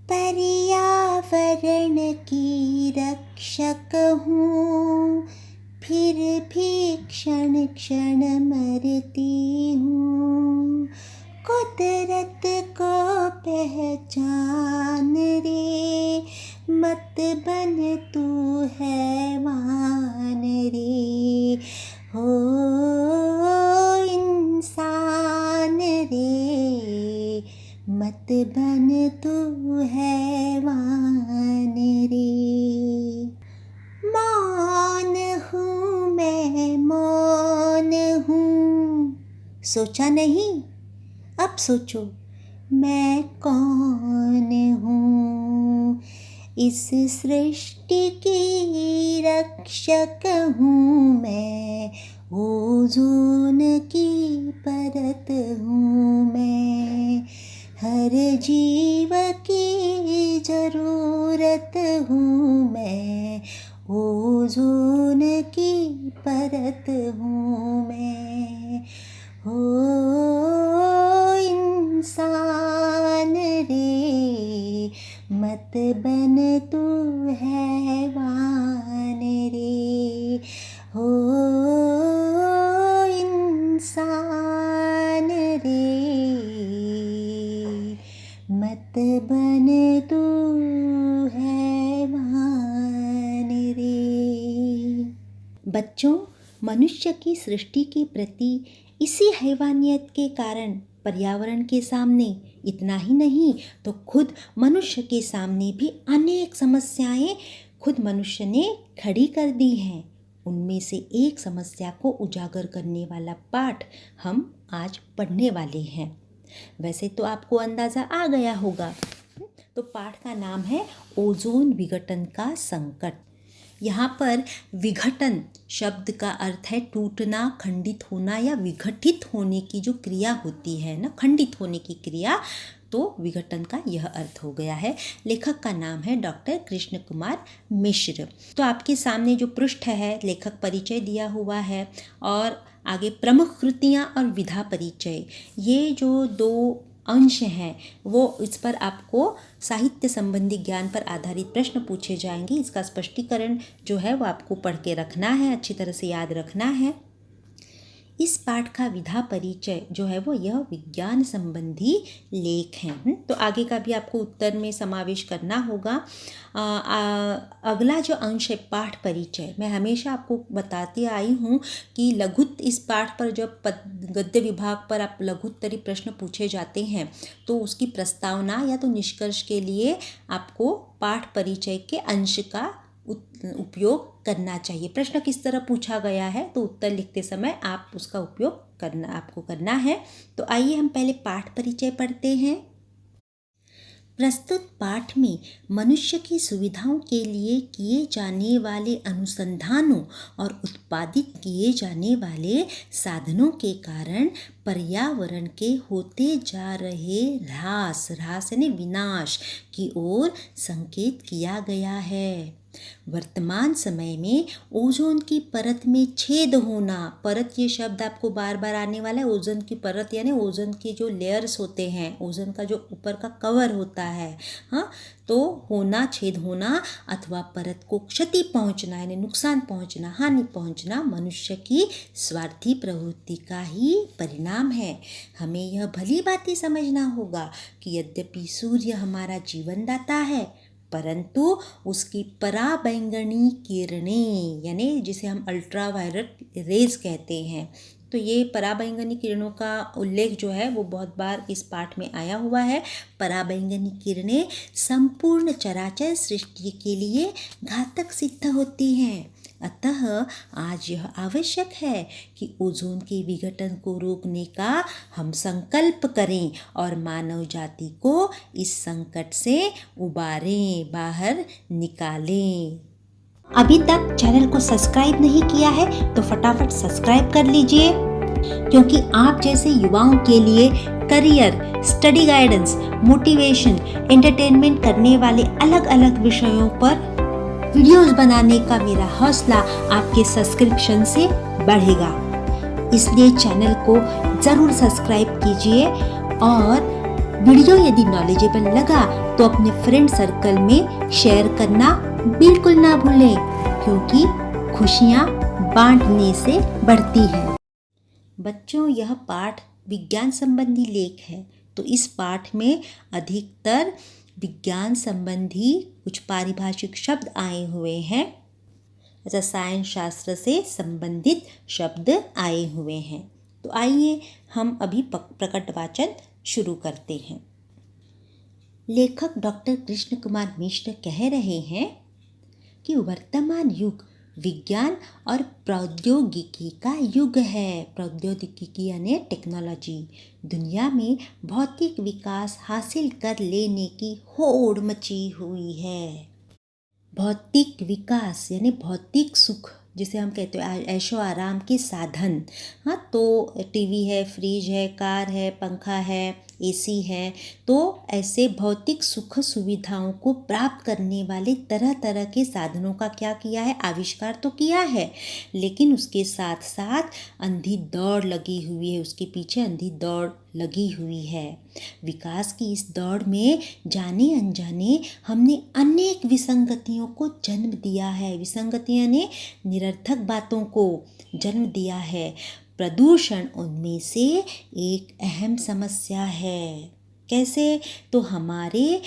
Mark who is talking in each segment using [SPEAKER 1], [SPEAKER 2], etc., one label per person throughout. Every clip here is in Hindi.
[SPEAKER 1] पर्यावरण की रक्षक हूँ, फिर भी क्षण क्षण मरती हूँ। कुदरत को पहचान रे, मत बन तू हैवान रे। हो इंसान रे, मत बन तू हैवान रे। मौन हूँ मैं, मौन हूँ। सोचा नहीं? अब सोचो मैं कौन हूँ। इस सृष्टि की रक्षक हूँ मैं, ओज़ोन की परत हूँ मैं। हर जीव की ज़रूरत हूँ मैं, ओज़ोन की परत हूँ मैं। हो इंसान रे, मत बन तू हैवान रे। हो इंसान रे, मत बन तू हैवान रे। बच्चों, मनुष्य की सृष्टि के प्रति इसी हैवानियत के कारण पर्यावरण के सामने इतना ही नहीं तो खुद मनुष्य के सामने भी अनेक समस्याएं खुद मनुष्य ने खड़ी कर दी हैं। उनमें से एक समस्या को उजागर करने वाला पाठ हम आज पढ़ने वाले हैं। वैसे तो आपको अंदाज़ा आ गया होगा। तो पाठ का नाम है ओजोन विघटन का संकट। यहाँ पर विघटन शब्द का अर्थ है टूटना, खंडित होना या विघटित होने की जो क्रिया होती है ना, खंडित होने की क्रिया, तो विघटन का यह अर्थ हो गया है। लेखक का नाम है डॉक्टर कृष्ण कुमार मिश्र। तो आपके सामने जो पृष्ठ है, लेखक परिचय दिया हुआ है और आगे प्रमुख कृतियाँ और विधा परिचय, ये जो दो अंश हैं वो इस पर आपको साहित्य संबंधी ज्ञान पर आधारित प्रश्न पूछे जाएंगे। इसका स्पष्टीकरण जो है वो आपको पढ़ के रखना है, अच्छी तरह से याद रखना है। इस पाठ का विधा परिचय जो है वो यह विज्ञान संबंधी लेख हैं। तो आगे का भी आपको उत्तर में समावेश करना होगा। अगला जो अंश है पाठ परिचय, मैं हमेशा आपको बताती आई हूँ कि लघुत्तर इस पाठ पर जब गद्य विभाग पर आप लघुत्तरी प्रश्न पूछे जाते हैं तो उसकी प्रस्तावना या तो निष्कर्ष के लिए आपको पाठ परिचय के अंश का उपयोग करना चाहिए। प्रश्न किस तरह पूछा गया है तो उत्तर लिखते समय आप उसका उपयोग आपको करना है। तो आइए हम पहले पाठ परिचय पढ़ते हैं। प्रस्तुत पाठ में मनुष्य की सुविधाओं के लिए किए जाने वाले अनुसंधानों और उत्पादित किए जाने वाले साधनों के कारण पर्यावरण के होते जा रहे ह्रास यानी विनाश की ओर संकेत किया गया है। वर्तमान समय में ओजोन की परत में छेद होना, परत ये शब्द आपको बार बार आने वाला है। ओजोन की परत यानी ओजोन के जो लेयर्स होते हैं, ओजोन का जो ऊपर का कवर होता है, हाँ, तो होना, छेद होना अथवा परत को क्षति पहुंचना यानी नुकसान पहुंचना, हानि पहुंचना मनुष्य की स्वार्थी प्रवृत्ति का ही परिणाम है। हमें यह भली भांति समझना होगा कि यद्यपि सूर्य हमारा जीवनदाता है परंतु उसकी पराबैंगनी किरणें यानी जिसे हम अल्ट्रावायलेट रेज कहते हैं, तो ये पराबैंगनी किरणों का उल्लेख जो है वो बहुत बार इस पाठ में आया हुआ है। पराबैंगनी किरणें संपूर्ण चराचर सृष्टि के लिए घातक सिद्ध होती हैं। अतः आज यह आवश्यक है कि ओजोन के विघटन को रोकने का हम संकल्प करें और मानव जाति को इस संकट से उबारें, बाहर निकालें। अभी तक चैनल को सब्सक्राइब नहीं किया है तो फटाफट सब्सक्राइब कर लीजिए, क्योंकि आप जैसे युवाओं के लिए career, study guidance, motivation, entertainment करने वाले अलग अलग विषयों पर वीडियोस बनाने का मेरा हौसला आपके सब्सक्रिप्शन से बढ़ेगा। इसलिए चैनल को ज़रूर सब्सक्राइब कीजिए और वीडियो यदि नॉलेजेबल लगा तो अपने फ्रेंड सर्कल में शेयर करना बिल्कुल ना भूलें, क्योंकि खुशियाँ बांटने से बढ़ती है। बच्चों, यह पाठ विज्ञान संबंधी लेख है, तो इस पाठ में अधिकतर विज्ञान संबंधी कुछ पारिभाषिक शब्द आए हुए हैं, रसायन शास्त्र से संबंधित शब्द आए हुए हैं। तो आइए हम अभी प्रकट वाचन शुरू करते हैं। लेखक डॉक्टर कृष्ण कुमार मिश्र कह रहे हैं कि वर्तमान युग विज्ञान और प्रौद्योगिकी का युग है। प्रौद्योगिकी यानी टेक्नोलॉजी। दुनिया में भौतिक विकास हासिल कर लेने की होड़ मची हुई है। भौतिक विकास यानी भौतिक सुख, जिसे हम कहते हैं ऐशो आराम के साधन। हाँ, तो टीवी है, फ्रिज है, कार है, पंखा है, एसी है। तो ऐसे भौतिक सुख सुविधाओं को प्राप्त करने वाले तरह तरह के साधनों का क्या किया है, आविष्कार तो किया है, लेकिन उसके साथ साथ अंधी दौड़ लगी हुई है, उसके पीछे अंधी दौड़ लगी हुई है। विकास की इस दौड़ में जाने अनजाने हमने अनेक विसंगतियों को जन्म दिया है। विसंगतियां ने निरर्थक बातों को जन्म दिया है। प्रदूषण उनमें से एक अहम समस्या है। कैसे? तो हमारे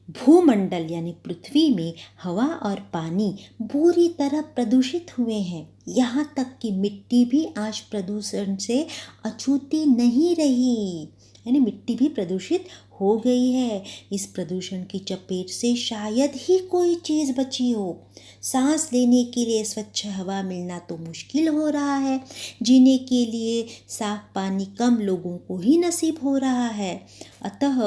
[SPEAKER 1] भूमंडल यानी पृथ्वी में हवा और पानी बुरी तरह प्रदूषित हुए हैं। यहाँ तक कि मिट्टी भी आज प्रदूषण से अछूती नहीं रही, यानी मिट्टी भी प्रदूषित हो गई है। इस प्रदूषण की चपेट से शायद ही कोई चीज़ बची हो। सांस लेने के लिए स्वच्छ हवा मिलना तो मुश्किल हो रहा है। जीने के लिए साफ पानी कम लोगों को ही नसीब हो रहा है। अतः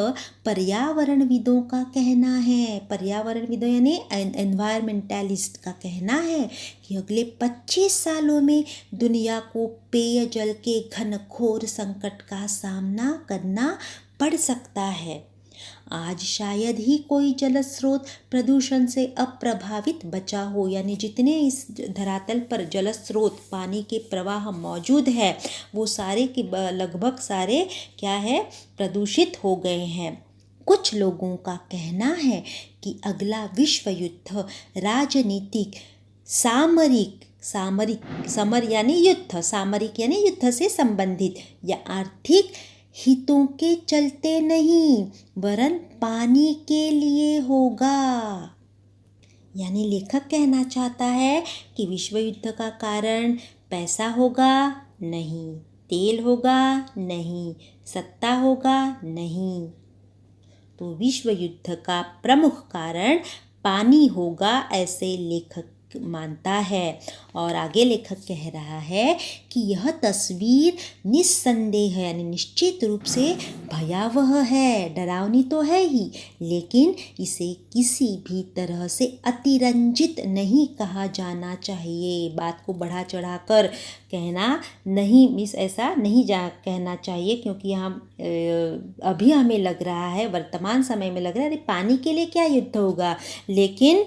[SPEAKER 1] पर्यावरणविदों का कहना है, पर्यावरणविदों यानी एनवायरमेंटलिस्ट का कहना है कि अगले 25 सालों में दुनिया को पेयजल के घनघोर संकट का सामना करना पड़ सकता है। आज शायद ही कोई जल स्रोत प्रदूषण से अप्रभावित बचा हो, यानी जितने इस धरातल पर जल स्रोत पानी के प्रवाह मौजूद है वो सारे के लगभग सारे क्या है, प्रदूषित हो गए हैं। कुछ लोगों का कहना है कि अगला विश्व युद्ध राजनीतिक समर यानी युद्ध, सामरिक यानी युद्ध से संबंधित या आर्थिक हितों के चलते नहीं, वरन पानी के लिए होगा। यानी लेखक कहना चाहता है कि विश्व युद्ध का कारण पैसा होगा नहीं, तेल होगा नहीं, सत्ता होगा नहीं, तो विश्व युद्ध का प्रमुख कारण पानी होगा, ऐसे लेखक मानता है। और आगे लेखक कह रहा है कि यह तस्वीर निस्संदेह यानी निश्चित रूप से भयावह है, डरावनी तो है ही, लेकिन इसे किसी भी तरह से अतिरंजित नहीं कहा जाना चाहिए। बात को बढ़ा चढ़ाकर कहना नहीं, ऐसा नहीं कहना चाहिए, क्योंकि यहाँ अभी हमें लग रहा है, वर्तमान समय में लग रहा है अरे पानी के लिए क्या युद्ध होगा, लेकिन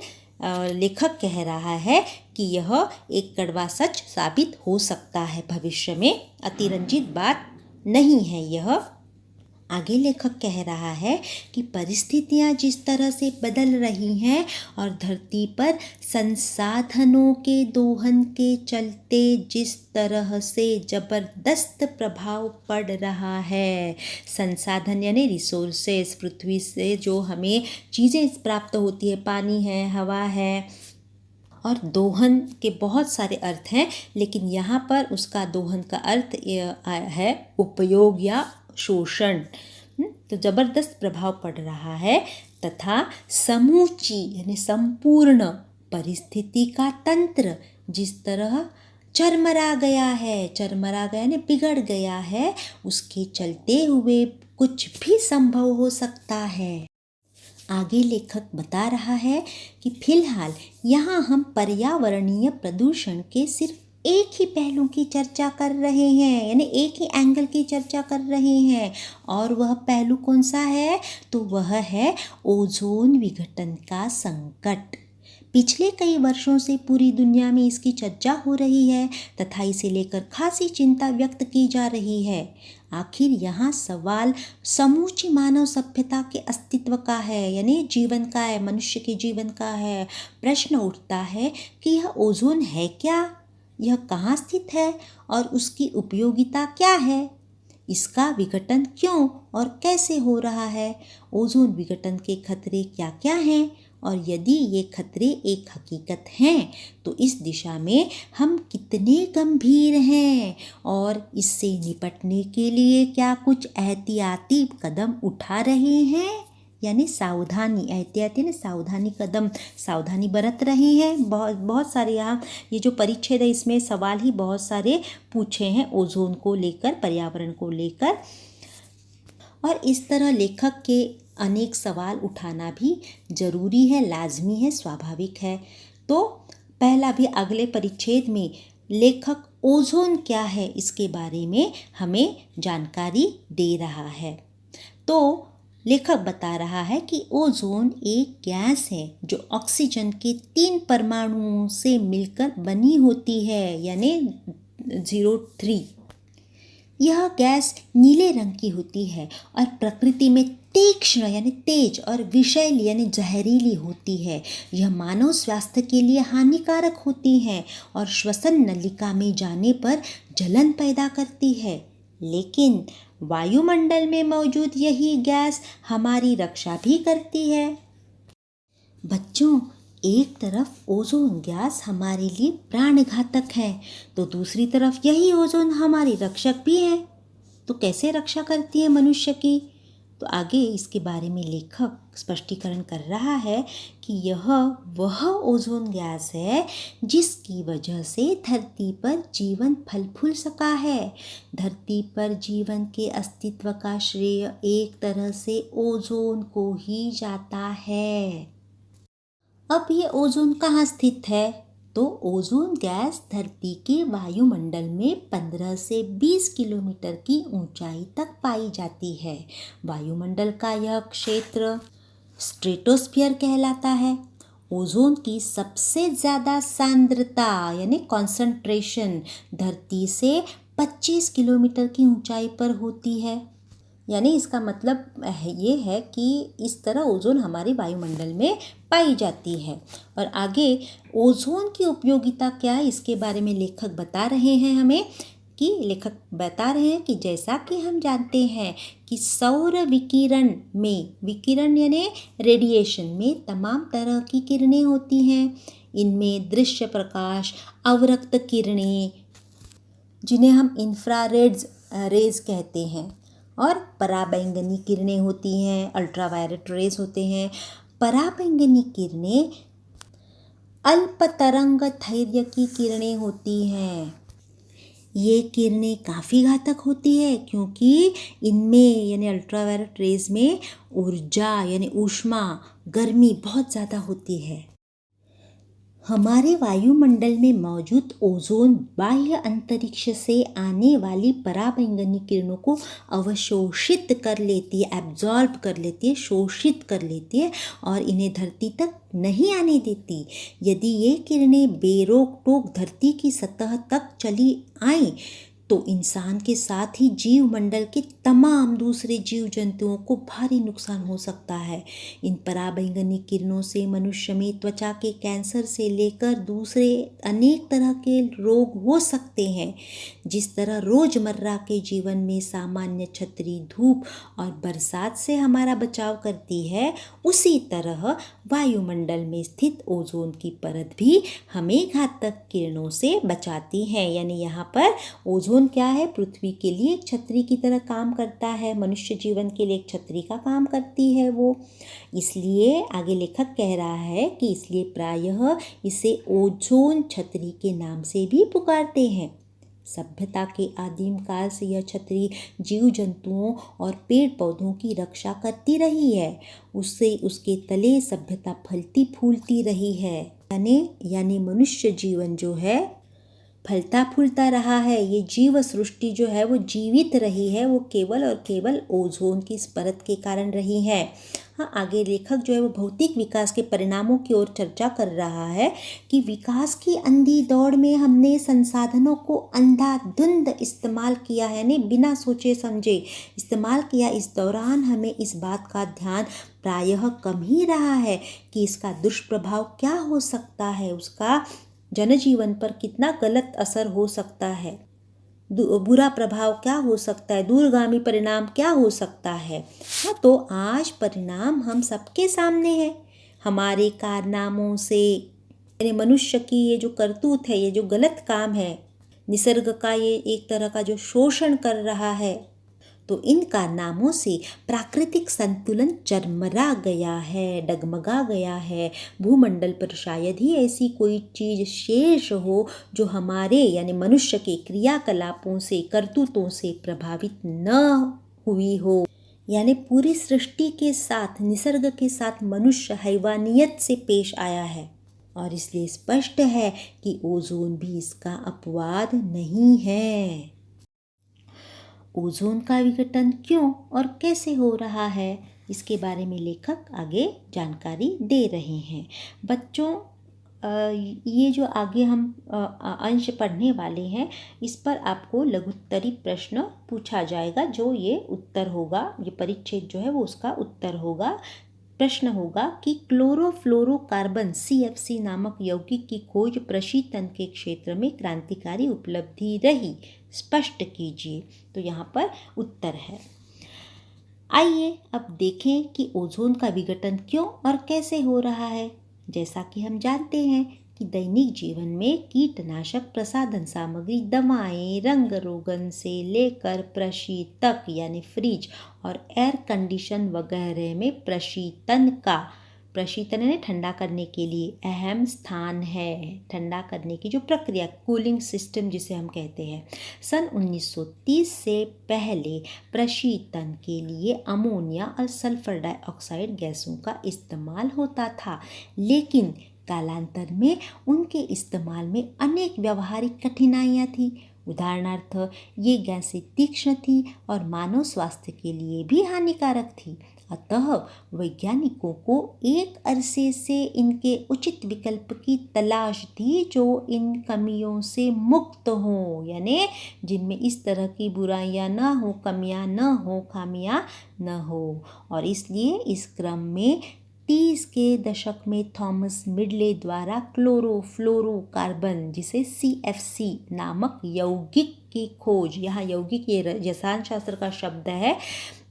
[SPEAKER 1] लेखक कह रहा है कि यह एक कड़वा सच साबित हो सकता है भविष्य में, अतिरंजित बात नहीं है यह। आगे लेखक कह रहा है कि परिस्थितियां जिस तरह से बदल रही हैं और धरती पर संसाधनों के दोहन के चलते जिस तरह से जबरदस्त प्रभाव पड़ रहा है, संसाधन यानी रिसोर्सेस, पृथ्वी से जो हमें चीज़ें प्राप्त होती है, पानी है, हवा है, और दोहन के बहुत सारे अर्थ हैं, लेकिन यहाँ पर उसका दोहन का अर्थ है उपयोग या शोषण। तो ज़बरदस्त प्रभाव पड़ रहा है तथा समूची यानी संपूर्ण परिस्थिति का तंत्र जिस तरह चरमरा गया यानी बिगड़ गया है, उसके चलते हुए कुछ भी संभव हो सकता है। आगे लेखक बता रहा है कि फिलहाल यहाँ हम पर्यावरणीय प्रदूषण के सिर्फ एक ही पहलू की चर्चा कर रहे हैं, यानी एक ही एंगल की चर्चा कर रहे हैं, और वह पहलू कौन सा है, तो वह है ओजोन विघटन का संकट। पिछले कई वर्षों से पूरी दुनिया में इसकी चर्चा हो रही है तथा इसे लेकर खासी चिंता व्यक्त की जा रही है। आखिर यहाँ सवाल समूची मानव सभ्यता के अस्तित्व का है, यानी जीवन का है, मनुष्य के जीवन का है। प्रश्न उठता है कि यह ओजोन है क्या, यह कहाँ स्थित है और उसकी उपयोगिता क्या है, इसका विघटन क्यों और कैसे हो रहा है, ओजोन विघटन के खतरे क्या क्या हैं, और यदि ये खतरे एक हकीकत हैं तो इस दिशा में हम कितने गंभीर हैं और इससे निपटने के लिए क्या कुछ एहतियाती कदम उठा रहे हैं, यानी सावधानी, एहतियाती ने सावधानी कदम, सावधानी बरत रही हैं। बहुत बहुत सारे यहाँ ये जो परिच्छेद है इसमें सवाल ही बहुत सारे पूछे हैं ओजोन को लेकर, पर्यावरण को लेकर। और इस तरह लेखक के अनेक सवाल उठाना भी जरूरी है, लाजमी है, स्वाभाविक है। तो पहला भी अगले परिच्छेद में लेखक ओजोन क्या है इसके बारे में हमें जानकारी दे रहा है। तो लेखक बता रहा है कि ओजोन एक गैस है जो ऑक्सीजन के 3 परमाणुओं से मिलकर बनी होती है, यानी 03। यह गैस नीले रंग की होती है और प्रकृति में तीक्ष्ण यानी तेज और विषैली यानी जहरीली होती है। यह मानव स्वास्थ्य के लिए हानिकारक होती है और श्वसन नलिका में जाने पर जलन पैदा करती है। लेकिन वायुमंडल में मौजूद यही गैस हमारी रक्षा भी करती है। बच्चों, एक तरफ ओजोन गैस हमारे लिए प्राणघातक है तो दूसरी तरफ यही ओजोन हमारी रक्षक भी है। तो कैसे रक्षा करती है मनुष्य की? तो आगे इसके बारे में लेखक स्पष्टीकरण कर रहा है कि यह वह ओजोन गैस है जिसकी वजह से धरती पर जीवन फल फूल सका है। धरती पर जीवन के अस्तित्व का श्रेय एक तरह से ओजोन को ही जाता है। अब ये ओजोन कहाँ स्थित है? तो ओजोन गैस धरती के वायुमंडल में 15 से 20 किलोमीटर की ऊंचाई तक पाई जाती है। वायुमंडल का यह क्षेत्र स्ट्रेटोस्फीयर कहलाता है। ओजोन की सबसे ज़्यादा सांद्रता यानी कॉन्सेंट्रेशन धरती से 25 किलोमीटर की ऊंचाई पर होती है। यानी इसका मतलब ये है कि इस तरह ओजोन हमारे वायुमंडल में पाई जाती है। और आगे ओजोन की उपयोगिता क्या है इसके बारे में लेखक बता रहे हैं हमें लेखक बता रहे हैं कि जैसा कि हम जानते हैं कि सौर विकिरण में, विकिरण यानी रेडिएशन में तमाम तरह की किरणें होती हैं। इनमें दृश्य प्रकाश, अवरक्त किरणें जिन्हें हम इंफ्रारेड रेज कहते हैं, और पराबैंगनी किरणें होती हैं, अल्ट्रावायलेट रेज होते हैं। पराबैंगनी किरणें अल्प तरंग दैर्घ्य की किरणें होती हैं। ये किरणें काफ़ी घातक होती है क्योंकि इनमें यानी अल्ट्रावायलेट रेज में ऊर्जा यानी ऊष्मा, गर्मी बहुत ज़्यादा होती है। हमारे वायुमंडल में मौजूद ओजोन बाह्य अंतरिक्ष से आने वाली पराबैंगनी किरणों को अवशोषित कर लेती है, एब्जॉर्ब कर लेती है, शोषित कर लेती है और इन्हें धरती तक नहीं आने देती। यदि ये किरणें बेरोक टोक धरती की सतह तक चली आएं तो इंसान के साथ ही जीव मंडल के तमाम दूसरे जीव जंतुओं को भारी नुकसान हो सकता है। इन पराबैंगनी किरणों से मनुष्य में त्वचा के कैंसर से लेकर दूसरे अनेक तरह के रोग हो सकते हैं। जिस तरह रोजमर्रा के जीवन में सामान्य छतरी धूप और बरसात से हमारा बचाव करती है, उसी तरह वायुमंडल में स्थित ओजोन की परत भी हमें घातक किरणों से बचाती है। यानी यहाँ पर ओजोन क्या है? पृथ्वी के लिए एक छतरी की तरह काम करता है, मनुष्य जीवन के लिए एक छतरी का काम करती है वो। इसलिए आगे लेखक कह रहा है कि इसलिए प्रायः इसे ओजोन छतरी के नाम से भी पुकारते हैं। सभ्यता के आदिम काल से यह छतरी जीव जंतुओं और पेड़ पौधों की रक्षा करती रही है। उससे उसके तले सभ्यता फलती फूलती रही है। यानी मनुष्य जीवन जो है फलता फूलता रहा है। ये जीव सृष्टि जो है वो जीवित रही है, वो केवल और केवल ओजोन की इस परत के कारण रही है। हाँ, आगे लेखक जो है वो भौतिक विकास के परिणामों की ओर चर्चा कर रहा है कि विकास की अंधी दौड़ में हमने संसाधनों को अंधाधुंध इस्तेमाल किया है, ने बिना सोचे समझे इस्तेमाल किया। इस दौरान हमें इस बात का ध्यान प्रायः कम ही रहा है कि इसका दुष्प्रभाव क्या हो सकता है, उसका जनजीवन पर कितना गलत असर हो सकता है, बुरा प्रभाव क्या हो सकता है, दूरगामी परिणाम क्या हो सकता है। हाँ, तो आज परिणाम हम सबके सामने है। हमारे कारनामों से, यानी मनुष्य की ये जो करतूत है, ये जो गलत काम है, निसर्ग का ये एक तरह का जो शोषण कर रहा है, तो इन कारनामों से प्राकृतिक संतुलन चरमरा गया है, डगमगा गया है। भूमंडल पर शायद ही ऐसी कोई चीज शेष हो जो हमारे यानी मनुष्य के क्रियाकलापों से, करतूतों से प्रभावित न हुई हो। यानी पूरी सृष्टि के साथ, निसर्ग के साथ मनुष्य हैवानियत से पेश आया है, और इसलिए स्पष्ट है कि ओजोन भी इसका अपवाद नहीं है। ओजोन का विघटन क्यों और कैसे हो रहा है, इसके बारे में लेखक आगे जानकारी दे रहे हैं। बच्चों, ये जो आगे हम अंश पढ़ने वाले हैं, इस पर आपको लघुत्तरी प्रश्न पूछा जाएगा, जो ये उत्तर होगा, ये परिच्छेद जो है वो उसका उत्तर होगा। प्रश्न होगा कि क्लोरोफ्लोरोकार्बन CFC नामक यौगिक की खोज प्रशीतन के क्षेत्र में क्रांतिकारी उपलब्धि रही, स्पष्ट कीजिए। तो यहाँ पर उत्तर है। आइए अब देखें कि ओजोन का विघटन क्यों और कैसे हो रहा है। जैसा कि हम जानते हैं कि दैनिक जीवन में कीटनाशक, प्रसाधन सामग्री, दवाएं, रंग रोगन से लेकर प्रशीतक यानी फ्रिज और एयर कंडीशन वगैरह में प्रशीतन यानी ठंडा करने के लिए अहम स्थान है। ठंडा करने की जो प्रक्रिया, कूलिंग सिस्टम जिसे हम कहते हैं। सन 1930 से पहले प्रशीतन के लिए अमोनिया और सल्फर डाइऑक्साइड गैसों का इस्तेमाल होता था, लेकिन कालांतर में उनके इस्तेमाल में अनेक व्यावहारिक कठिनाइयाँ थी। उदाहरणार्थ, ये गैसें तीक्ष्ण थी और मानव स्वास्थ्य के लिए भी हानिकारक थी। अतः वैज्ञानिकों को एक अरसे से इनके उचित विकल्प की तलाश थी जो इन कमियों से मुक्त हों, यानी जिनमें इस तरह की बुराइयां न हो, कमियां न हो, खामियां न हो। और इसलिए इस क्रम में 30 के दशक में थॉमस मिडले द्वारा क्लोरोफ्लोरोकार्बन, जिसे CFC नामक यौगिक की खोज, यहाँ यौगिक ये रसायन शास्त्र का शब्द है,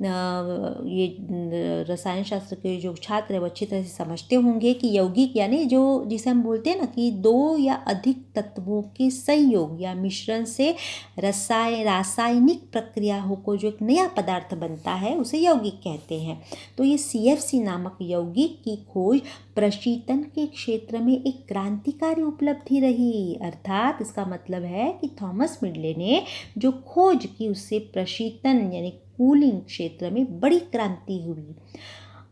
[SPEAKER 1] ये रसायन शास्त्र के जो छात्र है वो अच्छी तरह से समझते होंगे कि यौगिक यानी जो, जिसे हम बोलते हैं ना कि दो या अधिक तत्वों के संयोग या मिश्रण से रासायनिक प्रक्रिया हो को जो एक नया पदार्थ बनता है, उसे यौगिक कहते हैं। तो ये CFC नामक यौगिक की खोज प्रशीतन के क्षेत्र में एक क्रांतिकारी उपलब्धि रही। अर्थात इसका मतलब है कि थॉमस मिडले ने जो खोज की उससे प्रशीतन यानी कूलिंग क्षेत्र में बड़ी क्रांति हुई।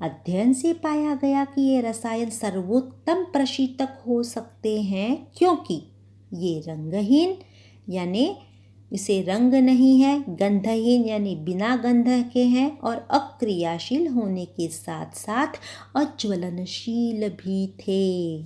[SPEAKER 1] अध्ययन से पाया गया कि ये रसायन सर्वोत्तम प्रशीतक हो सकते हैं, क्योंकि ये रंगहीन यानी इसे रंग नहीं है, गंधहीन यानी बिना गंध के हैं, और अक्रियाशील होने के साथ साथ अज्वलनशील भी थे,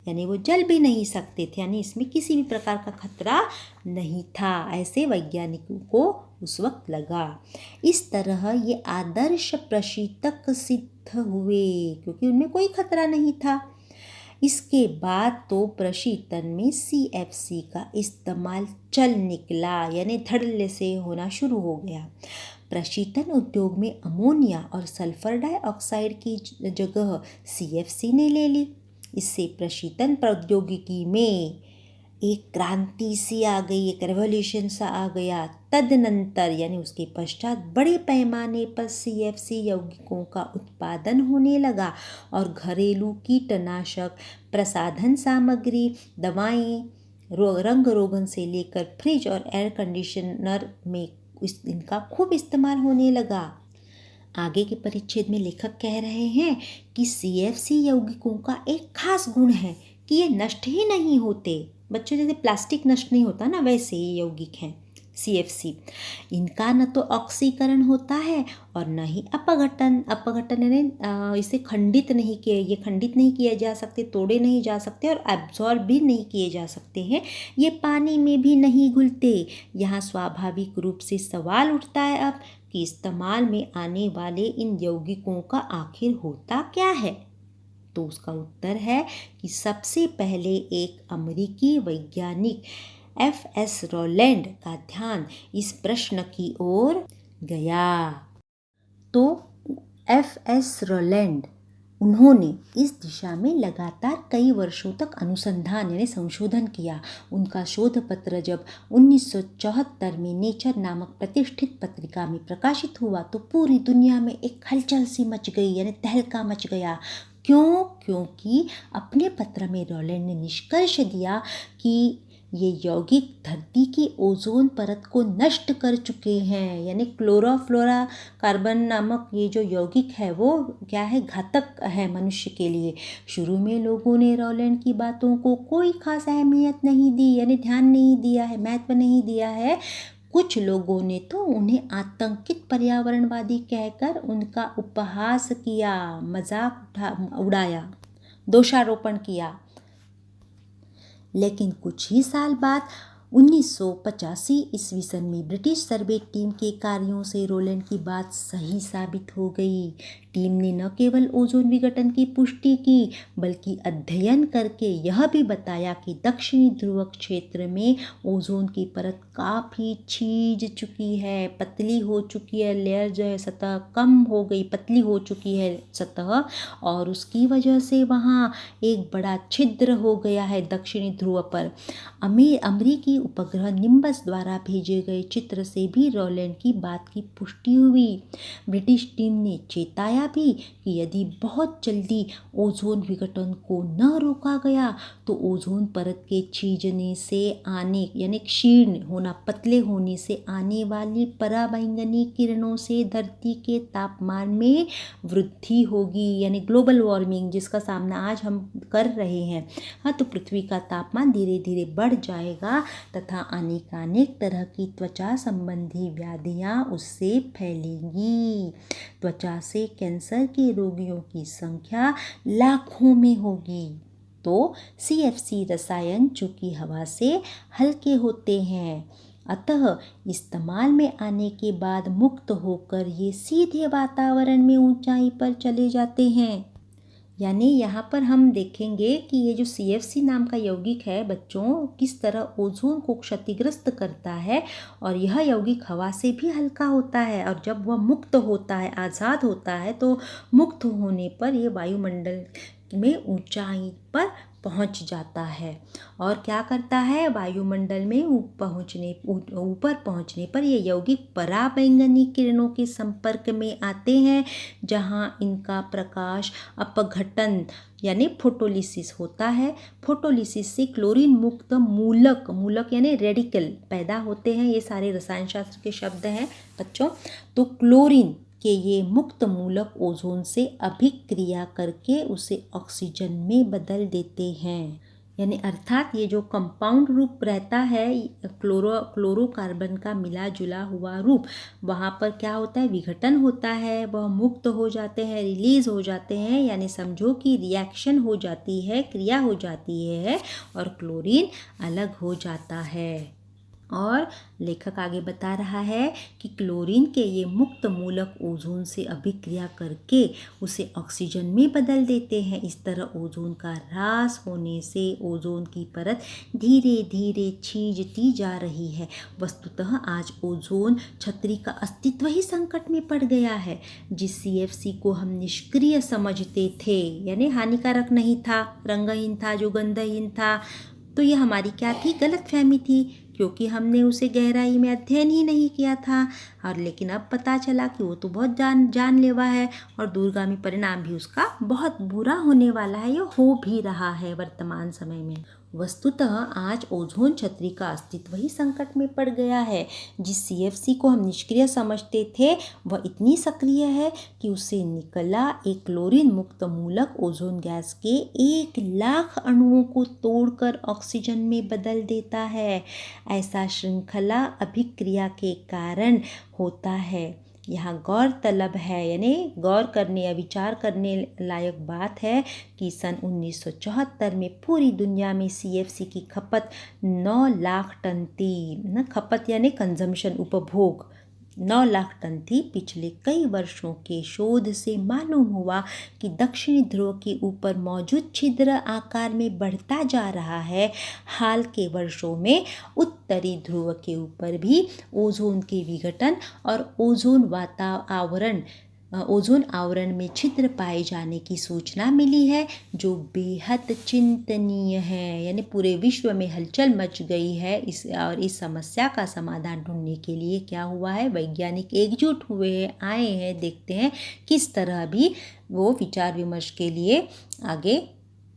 [SPEAKER 1] यानी वो जल भी नहीं सकते थे, यानी इसमें किसी भी प्रकार का खतरा नहीं था, ऐसे वैज्ञानिकों को उस वक्त लगा। इस तरह ये आदर्श प्रशीतक सिद्ध हुए क्योंकि उनमें कोई खतरा नहीं था। इसके बाद तो प्रशीतन में CFC का इस्तेमाल चल निकला, यानी धड़ल्ले से होना शुरू हो गया। प्रशीतन उद्योग में अमोनिया और सल्फर डाइऑक्साइड की जगह CFC ने ले ली। इससे प्रशीतन प्रौद्योगिकी में एक क्रांति सी आ गई, एक रेवोल्यूशन सा आ गया। तदनंतर यानी उसके पश्चात बड़े पैमाने पर CFC यौगिकों का उत्पादन होने लगा और घरेलू कीटनाशक, प्रसाधन सामग्री, दवाएं, रंग रोगन से लेकर फ्रिज और एयर कंडीशनर में इनका खूब इस्तेमाल होने लगा। आगे के परिच्छेद में लेखक कह रहे हैं कि CFC यौगिकों का एक खास गुण है कि ये नष्ट ही नहीं होते, बच्चों जैसे प्लास्टिक नष्ट नहीं होता ना, वैसे ये यौगिक हैं CFC। इनका न तो ऑक्सीकरण होता है और न ही अपघटन। अपघटन यानी इसे खंडित नहीं किया, ये खंडित नहीं किए जा सकते, तोड़े नहीं जा सकते और एब्जॉर्ब भी नहीं किए जा सकते हैं। ये पानी में भी नहीं घुलते। यहाँ स्वाभाविक रूप से सवाल उठता है अब कि इस्तेमाल में आने वाले इन यौगिकों का आखिर होता क्या है। तो उसका उत्तर है कि सबसे पहले एक अमेरिकी वैज्ञानिक FS रोलैंड का ध्यान इस प्रश्न की ओर गया। तो FS रोलैंड, उन्होंने इस दिशा में लगातार कई वर्षों तक अनुसंधान यानी संशोधन किया। उनका शोध पत्र जब 1974 में नेचर नामक प्रतिष्ठित पत्रिका में प्रकाशित हुआ तो पूरी दुनिया में एक हलचल सी मच गई, यानी तहलका मच गया। क्यों? क्योंकि अपने पत्र में रोलैंड ने निष्कर्ष दिया कि ये यौगिक धरती की ओजोन परत को नष्ट कर चुके हैं। यानी क्लोरोफ्लोरा कार्बन नामक ये जो यौगिक है वो क्या है, घातक है मनुष्य के लिए। शुरू में लोगों ने रोलैंड की बातों को कोई खास अहमियत नहीं दी, यानी ध्यान नहीं दिया है, महत्व नहीं दिया है। कुछ लोगों ने तो उन्हें आतंकित पर्यावरणवादी कहकर उनका उपहास किया, मजाक उड़ाया, दोषारोपण किया। लेकिन कुछ ही साल बाद 1985 ईस्वी सन में ब्रिटिश सर्वे टीम के कार्यों से रोलैंड की बात सही साबित हो गई। टीम ने न केवल ओजोन विघटन की पुष्टि की बल्कि अध्ययन करके यह भी बताया कि दक्षिणी ध्रुव क्षेत्र में ओजोन की परत काफ़ी छीज चुकी है, पतली हो चुकी है। लेयर जो है सतह कम हो गई, पतली हो चुकी है सतह, और उसकी वजह से वहाँ एक बड़ा छिद्र हो गया है दक्षिणी ध्रुव पर। अमेरिकी उपग्रह निम्बस द्वारा भेजे गए चित्र से भी रोलैंड की बात की पुष्टि हुई। ब्रिटिश टीम ने चेताया भी कि यदि बहुत जल्दी ओजोन विघटन को न रोका गया तो ओजोन परत के छीजने से आने यानी क्षीण होना, पतले होने से आने वाली पराबैंगनी किरणों से धरती के तापमान में वृद्धि होगी, यानी ग्लोबल वार्मिंग जिसका सामना आज हम कर रहे हैं। हाँ, तो पृथ्वी का तापमान धीरे धीरे बढ़ जाएगा तथा अनेकानेक तरह की त्वचा संबंधी व्याधियाँ उससे फैलेंगी। त्वचा से कैंसर के रोगियों की संख्या लाखों में होगी। तो CFC रसायन चूंकि हवा से हल्के होते हैं, अतः इस्तेमाल में आने के बाद मुक्त होकर ये सीधे वातावरण में ऊंचाई पर चले जाते हैं। यानी यहाँ पर हम देखेंगे कि ये जो CFC नाम का यौगिक है बच्चों, किस तरह ओजोन को क्षतिग्रस्त करता है। और यह यौगिक हवा से भी हल्का होता है और जब वह मुक्त होता है, आज़ाद होता है, तो मुक्त होने पर ये वायुमंडल में ऊंचाई पर पहुंच जाता है। और क्या करता है, वायुमंडल में ऊपर पहुंचने पर ये यौगिक पराबैंगनी किरणों के संपर्क में आते हैं, जहां इनका प्रकाश अपघटन यानी फोटोलिसिस होता है। फोटोलिसिस से क्लोरीन मुक्त मूलक यानी रेडिकल पैदा होते हैं। ये सारे रसायन शास्त्र के शब्द हैं बच्चों। तो क्लोरीन के ये मुक्त मूलक ओजोन से अभिक्रिया करके उसे ऑक्सीजन में बदल देते हैं। यानी अर्थात ये जो कंपाउंड रूप रहता है क्लोरोकार्बन का मिला जुला हुआ रूप, वहाँ पर क्या होता है, विघटन होता है, वह मुक्त हो जाते हैं, रिलीज हो जाते हैं। यानी समझो कि रिएक्शन हो जाती है, क्रिया हो जाती है और क्लोरीन अलग हो जाता है। और लेखक आगे बता रहा है कि क्लोरीन के ये मुक्त मूलक ओजोन से अभिक्रिया करके उसे ऑक्सीजन में बदल देते हैं। इस तरह ओजोन का ह्रास होने से ओजोन की परत धीरे धीरे छीजती जा रही है। वस्तुतः आज ओजोन छतरी का अस्तित्व ही संकट में पड़ गया है। जिस CFC को हम निष्क्रिय समझते थे, यानी हानिकारक नहीं था, रंगहीन था, जो गंधहीन था, तो ये हमारी क्या थी, गलतफहमी थी, क्योंकि हमने उसे गहराई में अध्ययन ही नहीं किया था। और लेकिन अब पता चला कि वो तो बहुत जानलेवा है और दूरगामी परिणाम भी उसका बहुत बुरा होने वाला है, या हो भी रहा है वर्तमान समय में। वस्तुतः आज ओजोन छतरी का अस्तित्व ही संकट में पड़ गया है। जिस CFC को हम निष्क्रिय समझते थे वह इतनी सक्रिय है कि उससे निकला एक क्लोरीन मुक्त मूलक ओजोन गैस के 1 लाख अणुओं को तोड़कर ऑक्सीजन में बदल देता है। ऐसा श्रृंखला अभिक्रिया के कारण होता है। यहाँ गौरतलब है, यानी गौर करने या विचार करने लायक बात है कि सन 1974 में पूरी दुनिया में CFC की खपत 9 लाख टन थी। न खपत यानी कंजम्पशन, उपभोग 9 लाख टन थी। पिछले कई वर्षों के शोध से मालूम हुआ कि दक्षिणी ध्रुव के ऊपर मौजूद छिद्र आकार में बढ़ता जा रहा है। हाल के वर्षों में उत्तरी ध्रुव के ऊपर भी ओजोन के विघटन और ओजोन आवरण में छिद्र पाए जाने की सूचना मिली है, जो बेहद चिंतनीय है। यानी पूरे विश्व में हलचल मच गई है। इस समस्या का समाधान ढूंढने के लिए क्या हुआ है, वैज्ञानिक एकजुट हुए हैं, आए हैं। देखते हैं किस तरह भी वो विचार विमर्श के लिए आगे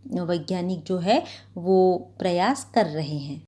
[SPEAKER 1] वैज्ञानिक जो है वो प्रयास कर रहे हैं।